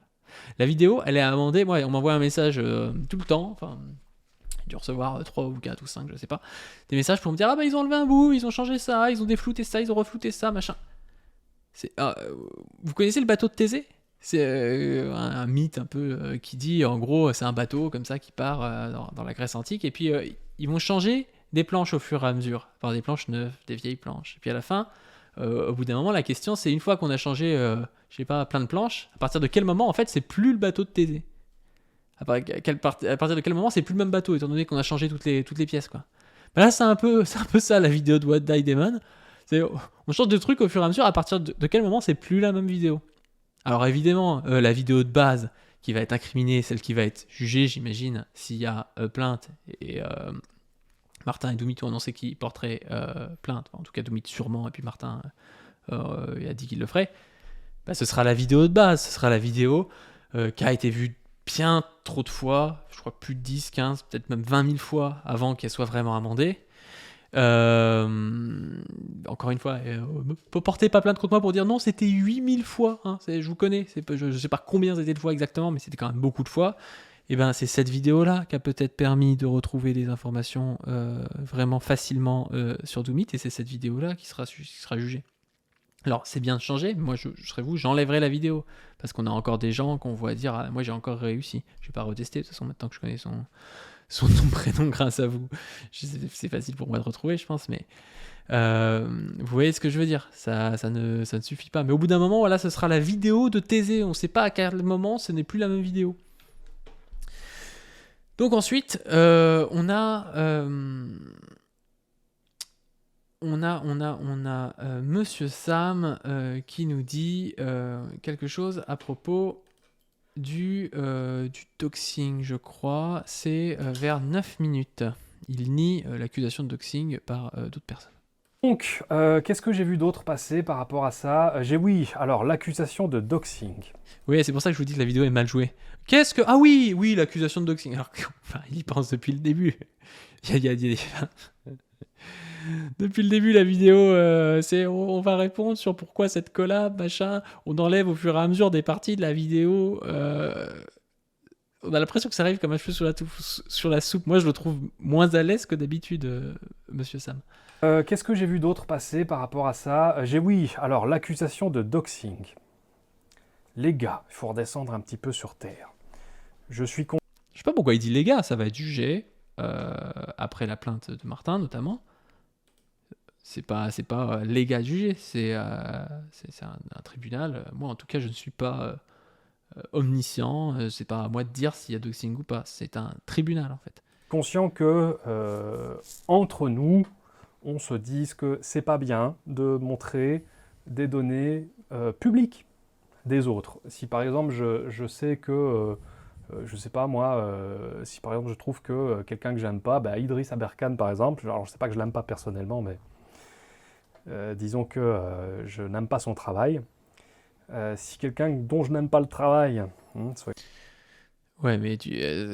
La vidéo, elle est amendée. Moi, on m'envoie un message tout le temps. Enfin, j'ai dû recevoir 3 ou 4 ou 5, je sais pas. Des messages pour me dire, ah bah ils ont enlevé un bout, ils ont changé ça, ils ont déflouté ça, ils ont reflouté ça, machin. Vous connaissez le bateau de Thésée ? C'est un mythe un peu qui dit, en gros, c'est un bateau comme ça qui part dans la Grèce antique. Et puis, ils vont changer des planches au fur et à mesure. Enfin, des planches neuves, des vieilles planches. Et puis à la fin, au bout d'un moment, la question, c'est une fois qu'on a changé, je sais pas, plein de planches, à partir de quel moment, en fait, c'est plus le bateau de Thésée ? À partir de quel moment, c'est plus le même bateau, étant donné qu'on a changé toutes les pièces, quoi. Ben là, c'est un peu ça, la vidéo de Waldy Damon. On change de truc au fur et à mesure, à partir de quel moment, c'est plus la même vidéo. Alors évidemment, la vidéo de base qui va être incriminée, celle qui va être jugée, j'imagine, s'il y a plainte, et Martin et Doomit ont annoncé qu'ils porteraient plainte, en tout cas Doomit sûrement, et puis Martin a dit qu'il le ferait, bah, ce sera la vidéo de base, ce sera la vidéo qui a été vue bien trop de fois, je crois plus de 10, 15, peut-être même 20 000 fois avant qu'elle soit vraiment amendée. Encore une fois, portez pas plainte contre moi pour dire non, c'était 8000 fois, hein, je vous connais, je sais pas combien c'était de fois exactement, mais c'était quand même beaucoup de fois. Et ben c'est cette vidéo là qui a peut-être permis de retrouver des informations vraiment facilement sur Doomit, et c'est cette vidéo là qui sera jugée. Alors c'est bien de changer, mais moi je serais vous, j'enlèverais la vidéo, parce qu'on a encore des gens qu'on voit dire ah, moi j'ai encore réussi, je vais pas retester de toute façon maintenant que je connais son nom, prénom grâce à vous. C'est facile pour moi de retrouver, je pense, mais vous voyez ce que je veux dire, ça ne suffit pas. Mais au bout d'un moment, voilà, ce sera la vidéo de Thésée. On ne sait pas à quel moment, ce n'est plus la même vidéo. Donc ensuite, on a Monsieur Sam qui nous dit quelque chose à propos du doxing, je crois. C'est vers 9 minutes. il nie l'accusation de doxing par d'autres personnes. Donc, qu'est-ce que j'ai vu d'autre passer par rapport à ça? Alors, l'accusation de doxing. Oui, c'est pour ça que je vous dis que la vidéo est mal jouée. Qu'est-ce que... Ah oui, l'accusation de doxing. Alors, il y pense depuis le début. Depuis le début, la vidéo, c'est on va répondre sur pourquoi cette collab, machin. On enlève au fur et à mesure des parties de la vidéo. On a l'impression que ça arrive comme un cheveu sur la soupe. Moi, je le trouve moins à l'aise que d'habitude, Monsieur Sam. Qu'est-ce que j'ai vu d'autre passer par rapport à ça? Alors, l'accusation de doxing. Les gars, il faut redescendre un petit peu sur terre. Je sais pas pourquoi il dit les gars, ça va être jugé après la plainte de Martin, notamment. C'est pas les gars jugés, c'est un tribunal. Moi, en tout cas, je ne suis pas omniscient. C'est pas à moi de dire s'il y a doxing ou pas. C'est un tribunal, en fait. Conscient que, entre nous, on se dise que c'est pas bien de montrer des données publiques des autres. Si par exemple je sais que, je sais pas moi, si par exemple je trouve que quelqu'un que j'aime pas, Idriss Aberkane par exemple, alors je sais pas que je l'aime pas personnellement, mais disons que je n'aime pas son travail. Si quelqu'un dont je n'aime pas le travail... Ouais, mais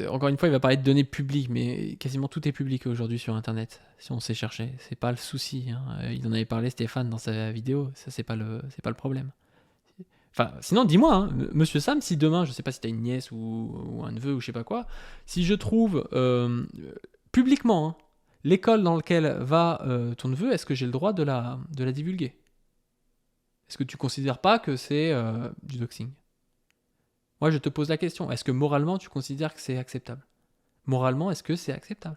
encore une fois, il va parler de données publiques, mais quasiment tout est public aujourd'hui sur Internet, si on sait chercher. C'est pas le souci. Hein. Il en avait parlé, Stéphane, dans sa vidéo. Ça, c'est pas le problème. Enfin, sinon, dis-moi, hein, Monsieur Sam, si demain, je sais pas si t'as une nièce ou un neveu ou je sais pas quoi, si je trouve publiquement l'école dans laquelle va ton neveu, est-ce que j'ai le droit de la divulguer? Est-ce que tu considères pas que c'est du doxing? Moi, je te pose la question. Est-ce que moralement, tu considères que c'est acceptable? Moralement, est-ce que c'est acceptable?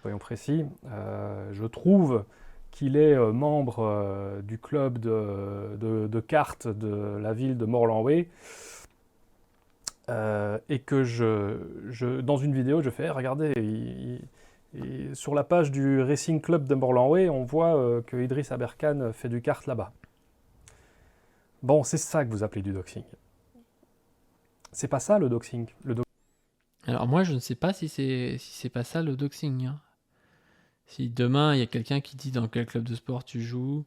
Soyons précis. Je trouve qu'il est membre du club de cartes de la ville de Morlanway. Et que dans une vidéo, je fais regardez, sur la page du Racing Club de Morlanway, on voit que Idriss Aberkane fait du kart là-bas. Bon, c'est ça que vous appelez du doxing. C'est pas ça le doxing. Alors moi, je ne sais pas si c'est pas ça le doxing. Hein. Si demain, il y a quelqu'un qui dit dans quel club de sport tu joues,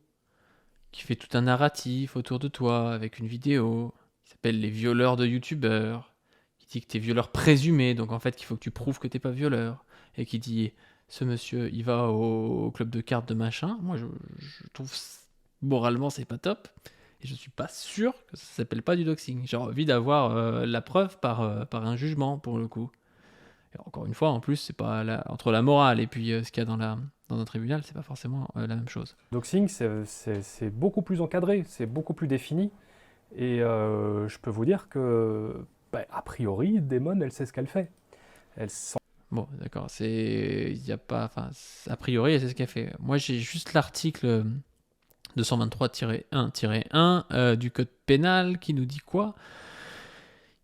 qui fait tout un narratif autour de toi avec une vidéo, qui s'appelle les violeurs de youtubeurs, qui dit que t'es violeur présumé, donc en fait qu'il faut que tu prouves que t'es pas violeur, et qui dit ce monsieur, il va au club de cartes de machin, moi je trouve moralement c'est pas top. Et je suis pas sûr que ça s'appelle pas du doxing. J'ai envie d'avoir la preuve par un jugement, pour le coup. Et encore une fois, en plus, c'est pas entre la morale et puis ce qu'il y a dans un tribunal, c'est pas forcément la même chose. Doxing, c'est beaucoup plus encadré, c'est beaucoup plus défini. Et je peux vous dire que, a priori, Damon, elle sait ce qu'elle fait. Bon, d'accord. A priori, elle sait ce qu'elle fait. Moi, j'ai juste l'article 223-1-1 du code pénal qui nous dit quoi?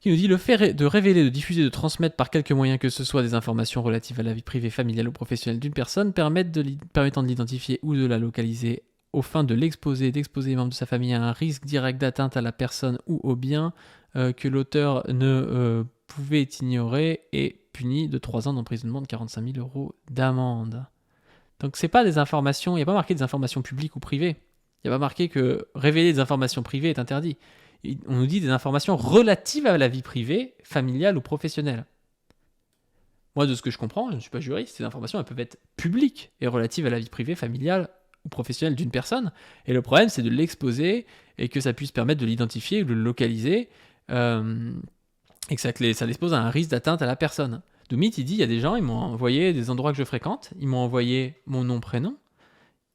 Qui nous dit le fait de révéler, de diffuser, de transmettre par quelque moyen que ce soit des informations relatives à la vie privée, familiale ou professionnelle d'une personne permettant de l'identifier ou de la localiser aux fins de d'exposer les membres de sa famille à un risque direct d'atteinte à la personne ou au bien que l'auteur ne pouvait ignorer est puni de 3 ans d'emprisonnement, de 45 000 € d'amende. Donc c'est pas des informations, il n'y a pas marqué des informations publiques ou privées. Il n'y a pas marqué que révéler des informations privées est interdit. On nous dit des informations relatives à la vie privée, familiale ou professionnelle. Moi, de ce que je comprends, je ne suis pas juriste, ces informations elles peuvent être publiques et relatives à la vie privée, familiale ou professionnelle d'une personne. Et le problème, c'est de l'exposer et que ça puisse permettre de l'identifier ou de le localiser et que ça l'expose à un risque d'atteinte à la personne. Doumit, il dit, il y a des gens, ils m'ont envoyé des endroits que je fréquente, ils m'ont envoyé mon nom, prénom.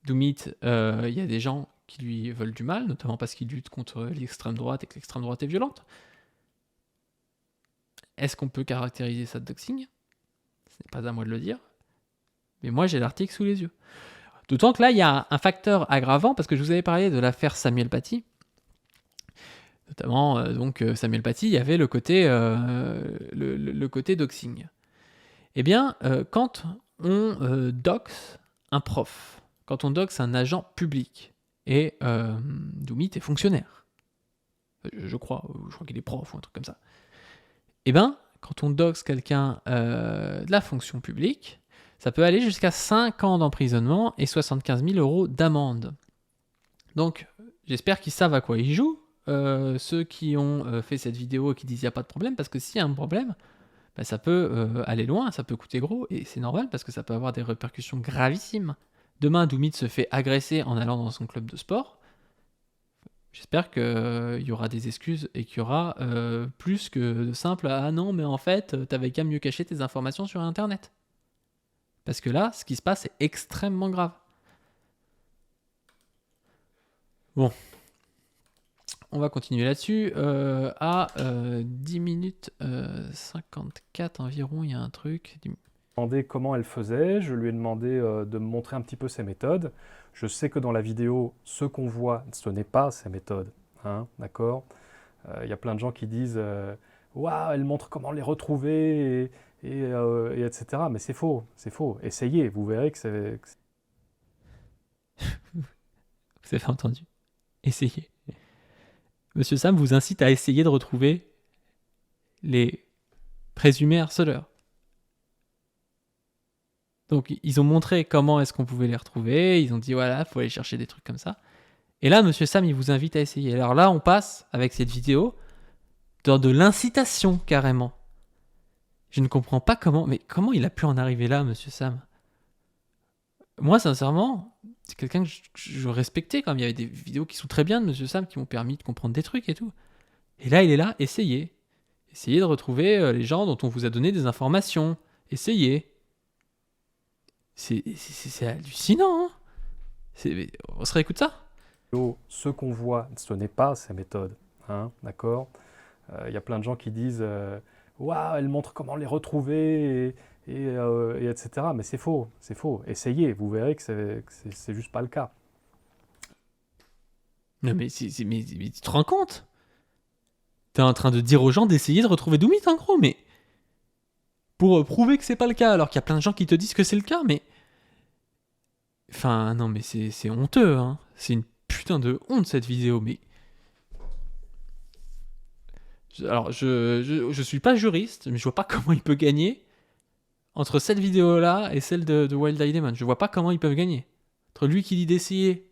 Doumit, il y a des gens qui lui veulent du mal, notamment parce qu'il lutte contre l'extrême droite et que l'extrême droite est violente. Est-ce qu'on peut caractériser ça de doxing? Ce n'est pas à moi de le dire. Mais moi, j'ai l'article sous les yeux. D'autant que là, il y a un facteur aggravant, parce que je vous avais parlé de l'affaire Samuel Paty. Notamment, Samuel Paty, il y avait le côté doxing. Eh bien, quand on doxe un prof, quand on doxe un agent public, et Doumit est fonctionnaire, je crois qu'il est prof ou un truc comme ça, eh bien, quand on doxe quelqu'un de la fonction publique, Ça peut aller jusqu'à 5 ans d'emprisonnement et 75 000 euros d'amende. Donc, j'espère qu'ils savent à quoi ils jouent, ceux qui ont fait cette vidéo et qui disent qu'il n'y a pas de problème, parce que s'il y a un problème, bah, ça peut aller loin, ça peut coûter gros, et c'est normal parce que ça peut avoir des répercussions gravissimes. Demain, Doumit se fait agresser en allant dans son club de sport. J'espère qu'il y aura des excuses et qu'il y aura plus que de simple « Ah non, mais en fait, t'avais qu'à mieux cacher tes informations sur Internet. » Parce que là, ce qui se passe est extrêmement grave. Bon. On va continuer là-dessus. À 10 minutes 54 environ, il y a un truc. Demandé comment elle faisait, je lui ai demandé de me montrer un petit peu ses méthodes. Je sais que dans la vidéo, ce qu'on voit, ce n'est pas ses méthodes, hein, d'accord. Y a plein de gens qui disent waouh, elle montre comment les retrouver et etc. Mais c'est faux, c'est faux. Essayez, vous verrez que c'est. Vous avez entendu? Essayez. Monsieur Sam vous incite à essayer de retrouver les présumés harceleurs. Donc, ils ont montré comment est-ce qu'on pouvait les retrouver. Ils ont dit, voilà, il faut aller chercher des trucs comme ça. Et là, Monsieur Sam, il vous invite à essayer. Alors là, on passe, avec cette vidéo, dans de l'incitation, carrément. Je ne comprends pas comment... Mais comment il a pu en arriver là, Monsieur Sam? Moi, sincèrement, c'est quelqu'un que je respectais quand même. Il y avait des vidéos qui sont très bien de Monsieur Sam, qui m'ont permis de comprendre des trucs et tout. Et là, il est là, essayez. Essayez de retrouver les gens dont on vous a donné des informations. Essayez. C'est hallucinant, hein. On se réécoute ça? Ce qu'on voit, ce n'est pas ses méthodes, hein, d'accord. Y a plein de gens qui disent waouh, elle montre comment les retrouver et etc. Mais c'est faux, c'est faux. Essayez, vous verrez que c'est juste pas le cas. Non mais, mais tu te rends compte? T'es en train de dire aux gens d'essayer de retrouver Doumit en gros, mais pour prouver que c'est pas le cas, alors qu'il y a plein de gens qui te disent que c'est le cas, mais... Enfin, non mais c'est honteux, hein. C'est une putain de honte cette vidéo, mais... Alors, je suis pas juriste, mais je vois pas comment il peut gagner entre cette vidéo-là et celle de Wild Eye Demon. Je vois pas comment ils peuvent gagner. Entre lui qui dit d'essayer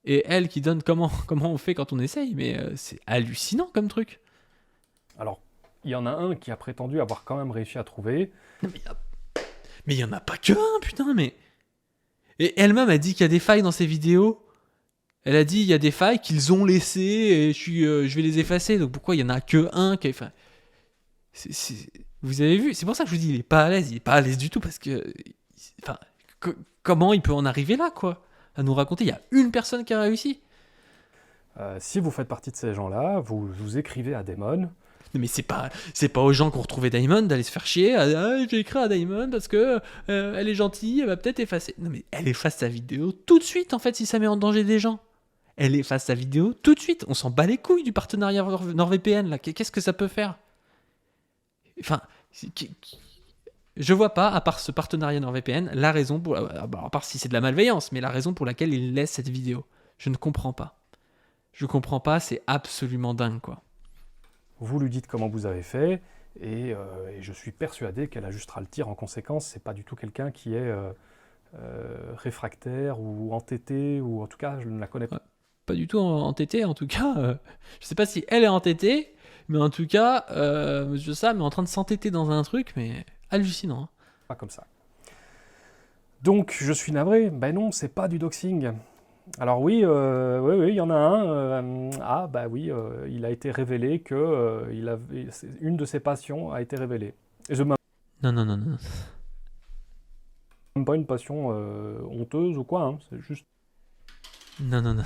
et elle qui donne comment on fait quand on essaye, mais c'est hallucinant comme truc. Alors, il y en a un qui a prétendu avoir quand même réussi à trouver. Non, mais il y en a pas que un, putain, mais... Et elle-même a dit qu'il y a des failles dans ses vidéos. Elle a dit il y a des failles qu'ils ont laissées et je vais les effacer. Donc pourquoi il y en a que un qui... Enfin, vous avez vu? C'est pour ça que je vous dis, il est pas à l'aise. Il est pas à l'aise du tout parce que... Enfin, comment il peut en arriver là, quoi? À nous raconter, il y a une personne qui a réussi. Si vous faites partie de ces gens-là, vous écrivez à Damon. Mais c'est pas aux gens qui ont retrouvé Diamond d'aller se faire chier. J'ai écrit à Diamond parce que elle est gentille, elle va peut-être effacer. Non mais elle efface sa vidéo tout de suite en fait si ça met en danger des gens. Elle efface sa vidéo tout de suite. On s'en bat les couilles du partenariat NordVPN là. Qu'est-ce que ça peut faire? Enfin, je vois pas, à part ce partenariat NordVPN, la raison pour... à part si c'est de la malveillance, mais la raison pour laquelle il laisse cette vidéo. Je ne comprends pas. Je comprends pas, c'est absolument dingue quoi. Vous lui dites comment vous avez fait, et je suis persuadé qu'elle ajustera le tir en conséquence. C'est pas du tout quelqu'un qui est réfractaire ou entêté, ou en tout cas, je ne la connais pas. Pas du tout entêté, en tout cas. Je sais pas si elle est entêtée, mais en tout cas, Monsieur Sam est en train de s'entêter dans un truc, mais hallucinant. Hein. Pas comme ça. Donc, je suis navré. Ben non, c'est pas du doxing. Alors oui, il y en a un. Il a été révélé que une de ses passions a été révélée. Et je Non. Même pas une passion honteuse ou quoi, hein, c'est juste... Non.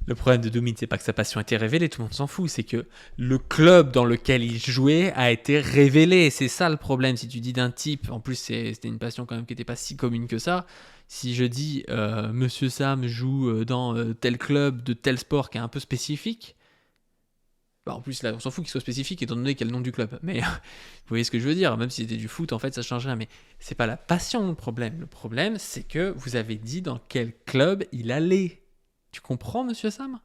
Le problème de Doumit, c'est pas que sa passion a été révélée, tout le monde s'en fout, c'est que le club dans lequel il jouait a été révélé. C'est ça le problème, si tu dis d'un type, en plus c'était une passion quand même qui n'était pas si commune que ça. Si je dis Monsieur Sam joue dans tel club de tel sport qui est un peu spécifique, bah en plus là on s'en fout qu'il soit spécifique étant donné qu'il y a le nom du club. Mais vous voyez ce que je veux dire, même si c'était du foot en fait ça change rien. Mais c'est pas la passion le problème. Le problème c'est que vous avez dit dans quel club il allait. Tu comprends Monsieur Sam?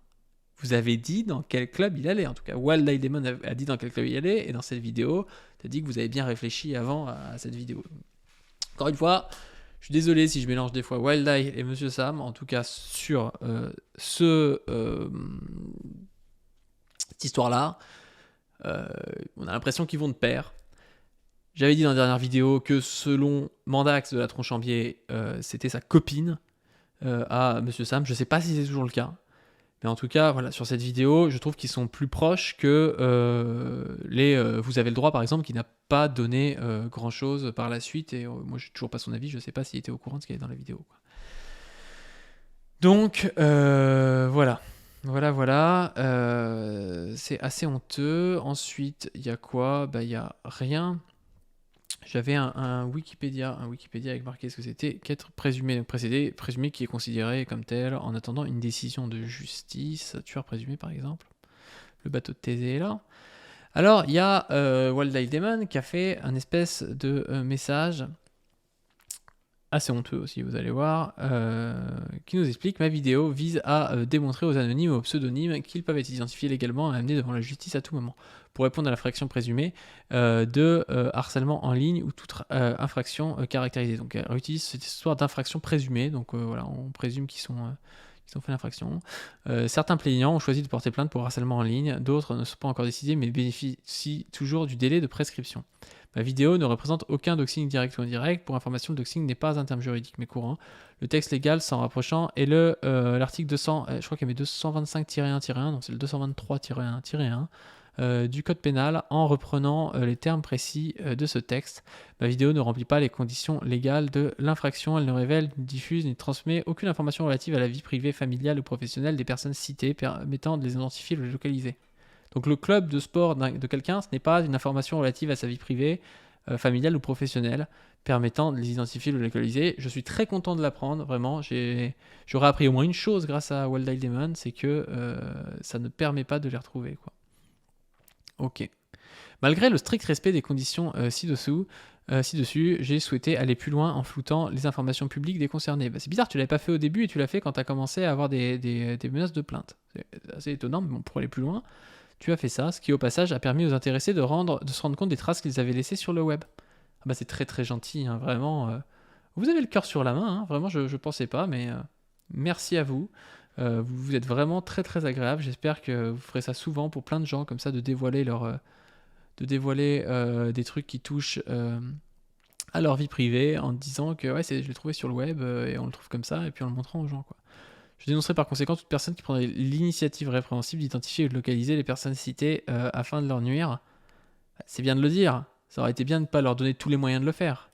Vous avez dit dans quel club il allait. En tout cas Wild Eye Demon a dit dans quel club il allait. Et dans cette vidéo, tu as dit que vous avez bien réfléchi avant à cette vidéo. Encore une fois, je suis désolé si je mélange des fois Wild Eye et Monsieur Sam. En tout cas, sur cette histoire-là, on a l'impression qu'ils vont de pair. J'avais dit dans la dernière vidéo que selon Mandax de la Tronchambier, c'était sa copine à Monsieur Sam. Je ne sais pas si c'est toujours le cas. Mais en tout cas, voilà, sur cette vidéo, je trouve qu'ils sont plus proches que Vous avez le droit, par exemple, qui n'a pas donné grand-chose par la suite. Et moi, je n'ai toujours pas son avis. Je ne sais pas s'il était au courant de ce qu'il y avait dans la vidéo, quoi. Donc, voilà. Voilà. C'est assez honteux. Ensuite, il y a quoi ? Il n'y a rien. J'avais un Wikipédia avec marqué ce que c'était qu'être présumé, donc présumé qui est considéré comme tel en attendant une décision de justice, tueur présumé par exemple. Le bateau de Thésée est là. Alors il y a Wild Eye Demon qui a fait un espèce de message assez honteux aussi, vous allez voir, qui nous explique: ma vidéo vise à démontrer aux anonymes et aux pseudonymes qu'ils peuvent être identifiés légalement et amenés devant la justice à tout moment, pour répondre à l'infraction présumée de harcèlement en ligne ou toute infraction caractérisée. Donc elle utilise cette histoire d'infraction présumée, donc voilà, on présume qu'ils ont fait l'infraction. Certains plaignants ont choisi de porter plainte pour harcèlement en ligne, d'autres ne sont pas encore décidés mais bénéficient toujours du délai de prescription. Ma vidéo ne représente aucun doxing direct ou indirect. Pour information, le doxing n'est pas un terme juridique mais courant. Le texte légal s'en rapprochant est l'article 200, je crois qu'il y avait 225-1-1, donc c'est le 223-1-1 du code pénal, en reprenant les termes précis de ce texte. Ma vidéo ne remplit pas les conditions légales de l'infraction. Elle ne révèle, ne diffuse, ni transmet aucune information relative à la vie privée, familiale ou professionnelle des personnes citées, permettant de les identifier ou de les localiser. Donc le club de sport de quelqu'un, ce n'est pas une information relative à sa vie privée, familiale ou professionnelle, permettant de les identifier ou de les localiser. Je suis très content de l'apprendre, vraiment. J'aurais appris au moins une chose grâce à Wild Eye Demon, c'est que ça ne permet pas de les retrouver, quoi. Ok. Malgré le strict respect des conditions ci-dessus, j'ai souhaité aller plus loin en floutant les informations publiques des concernés. C'est bizarre, tu l'avais pas fait au début et tu l'as fait quand tu as commencé à avoir des menaces de plainte. C'est assez étonnant, mais bon, pour aller plus loin, tu as fait ça, ce qui au passage a permis aux intéressés de se rendre compte des traces qu'ils avaient laissées sur le web. C'est très très gentil, hein, vraiment. Vous avez le cœur sur la main, hein, vraiment, je pensais pas, mais merci à vous. Vous êtes vraiment très très agréable. J'espère que vous ferez ça souvent pour plein de gens, comme ça, de dévoiler des trucs qui touchent à leur vie privée en disant que je l'ai trouvé sur le web et on le trouve comme ça, et puis en le montrant aux gens, quoi. Je dénoncerai par conséquent toute personne qui prendrait l'initiative répréhensible d'identifier et de localiser les personnes citées afin de leur nuire. C'est bien de le dire, ça aurait été bien de ne pas leur donner tous les moyens de le faire.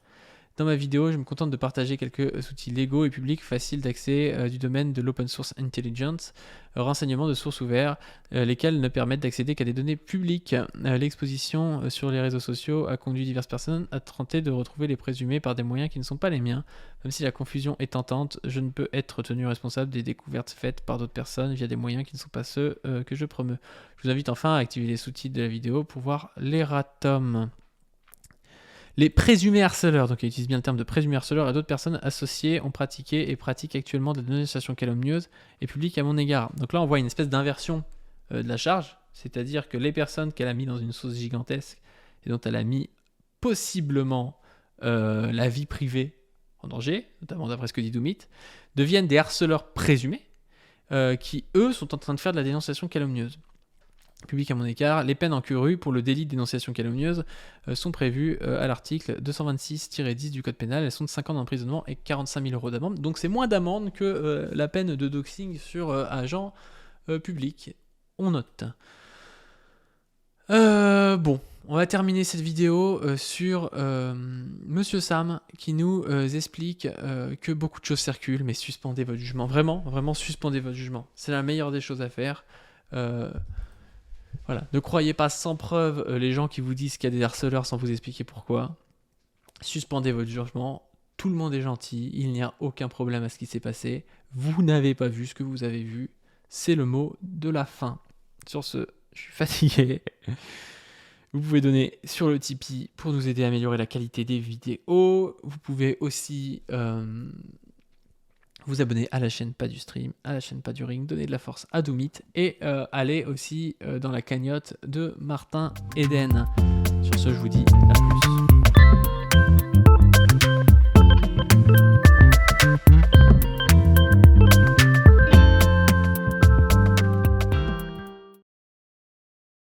Dans ma vidéo, je me contente de partager quelques outils légaux et publics faciles d'accès du domaine de l'open source intelligence, renseignements de sources ouverts, lesquels ne permettent d'accéder qu'à des données publiques. L'exposition sur les réseaux sociaux a conduit diverses personnes à tenter de retrouver les présumés par des moyens qui ne sont pas les miens. Même si la confusion est tentante, je ne peux être tenu responsable des découvertes faites par d'autres personnes via des moyens qui ne sont pas ceux que je promeus. Je vous invite enfin à activer les sous-titres de la vidéo pour voir l'erratum. Les présumés harceleurs, donc ils utilisent bien le terme de présumés harceleurs, et d'autres personnes associées ont pratiqué et pratiquent actuellement des dénonciations calomnieuses et publiques à mon égard. Donc là, on voit une espèce d'inversion de la charge, c'est-à-dire que les personnes qu'elle a mis dans une sauce gigantesque et dont elle a mis possiblement la vie privée en danger, notamment d'après ce que dit Doomit, deviennent des harceleurs présumés qui, eux, sont en train de faire de la dénonciation calomnieuse. Public à mon écart, les peines encourues pour le délit de dénonciation calomnieuse sont prévues à l'article 226-10 du code pénal. Elles sont de 5 ans d'emprisonnement et 45 000 € d'amende. Donc c'est moins d'amende que la peine de doxing sur agent public. On note. Bon, on va terminer cette vidéo sur Monsieur Sam qui nous explique que beaucoup de choses circulent, mais suspendez votre jugement. Vraiment, vraiment, suspendez votre jugement. C'est la meilleure des choses à faire. Voilà. Ne croyez pas sans preuve les gens qui vous disent qu'il y a des harceleurs sans vous expliquer pourquoi. Suspendez votre jugement. Tout le monde est gentil. Il n'y a aucun problème à ce qui s'est passé. Vous n'avez pas vu ce que vous avez vu. C'est le mot de la fin. Sur ce, je suis fatigué. Vous pouvez donner sur le Tipeee pour nous aider à améliorer la qualité des vidéos. Vous pouvez aussi vous abonner à la chaîne Pas du Stream, à la chaîne Pas du Ring, donner de la force à Doomit et aller aussi dans la cagnotte de Martin Eden. Sur ce, je vous dis à plus.